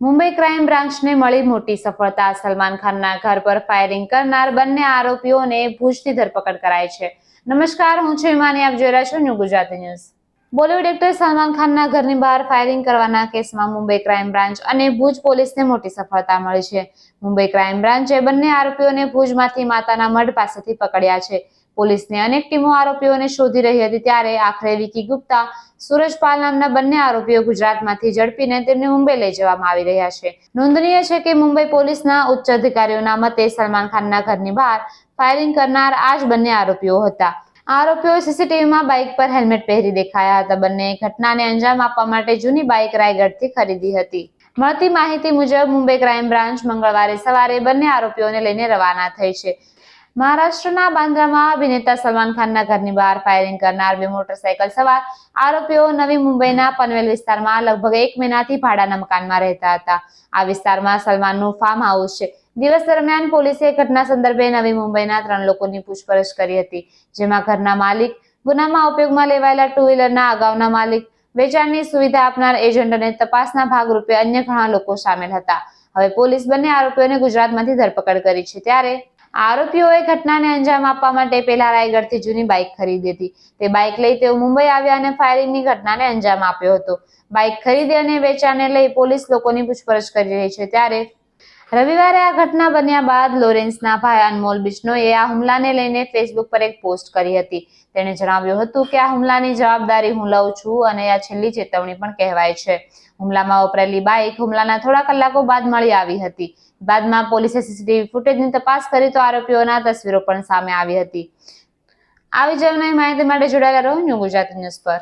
Mumbai crime બ્રાન્ચને મળી મોટી સફળતા। સલમાન ખાનના ઘર પર ફાયરિંગ કરનાર બંને આરોપીઓને ભુજથી ધરપકડ કરાઈ છે। નમસ્કાર, હું છું હિમાની, આપ જોઈ રહ્યા છો new Gujarati news. Bollywood actor Salman ખાનના ઘરની બહાર ફાયરિંગ કરવાના કેસમાં મુંબઈ ક્રાઇમ બ્રાન્ચ અને ભુજ પોલીસને મોટી સફળતા મળી છે। મુંબઈ ક્રાઇમ બ્રાન્ચે બંને આરોપીઓને ભુજમાંથી માતાના મઢ પાસેથી પકડ્યા છે। પોલીસની અનેક ટીમો આરોપીઓને શોધી રહી હતી, ત્યારે આખરે વિકી ગુપ્તા, સુરજપાલ નામના બંને આરોપીઓ ગુજરાતમાંથી ઝડપીને તેમને મુંબઈ લઈ જવામાં આવી રહ્યા છે। નોંધનીય છે કે મુંબઈ પોલીસના ઉચ્ચ અધિકારીઓના મતે સલમાન ખાનના ઘરની બહાર ફાયરિંગ કરનાર આ જ બંને આરોપીઓ હતા। આરોપીઓ સીસીટીવીમાં બાઇક પર હેલ્મેટ પહેરી દેખાયા હતા। બંને ઘટનાને અંજામ આપવા માટે જૂની બાઇક રાયગઢથી ખરીદી હતી। મળતી માહિતી મુજબ મુંબઈ ક્રાઇમ બ્રાન્ચ મંગળવારે સવારે બંને આરોપીઓને લઈને રવાના થઈ છે। મહારાષ્ટ્રના બાંદ્રામાં અભિનેતા સલમાન ખાનના ઘરની બહાર ફાયરિંગ કરનાર બે મોટરસાયકલ સવાર આરોપીઓ નવી મુંબઈના પનવેલ વિસ્તારમાં લગભગ 1 મહિનાથી ભાડાના મકાનમાં રહેતા હતા। આ વિસ્તારમાં સલમાનનું ફાર્મ હાઉસ છે। દિવસ દરમિયાન પોલીસે ઘટના સંદર્ભે નવી મુંબઈના 3 લોકોની પૂછપરછ કરી હતી, જેમાં ઘરના માલિક, ગુનામાં ઉપયોગમાં લેવાયેલા ટુ વ્હીલરના અગાઉના માલિક, વેચાણની સુવિધા આપનાર એજન્ટ અને તપાસના ભાગરૂપે અન્ય ઘણા લોકો સામેલ હતા। હવે પોલીસ બંને આરોપીઓને ગુજરાતમાંથી ધરપકડ કરી છે, ત્યારે આરોપીઓએ ઘટનાને અંજામ આપવા માટે પહેલા રાયગઢથી જૂની બાઇક ખરીદી હતી। તે બાઇક લઈ તેઓ મુંબઈ આવ્યા અને ફાયરિંગની ઘટનાને અંજામ આપ્યો હતો। બાઇક ખરીદી અને વેચાણને લઈ પોલીસ લોકોની પૂછપરછ કરી રહી છે, ત્યારે રવિવારે આ ઘટના બન્યા બાદ લોરેન્સના ભાઈ અનમોલ બિશ્નોઈએ આ હુમલાને લઈને ફેસબુક પર એક પોસ્ટ કરી હતી। તેણે જણાવ્યું હતું કે આ હુમલાની જવાબદારી હું લઉં છું અને આ છેલ્લી ચેતવણી પણ કહેવાય છે। હુમલામાં વપરાયેલી બાઇક હુમલાના થોડા કલાકો બાદ મળી આવી હતી। બાદમાં પોલીસે સીસીટીવી ફૂટેજની તપાસ કરી તો આરોપીઓના તસવીરો પણ સામે આવી હતી। આવી જ નવી માહિતી માટે જોડાયેલા રહો ન્યૂ ગુજરાતી ન્યૂઝ પર।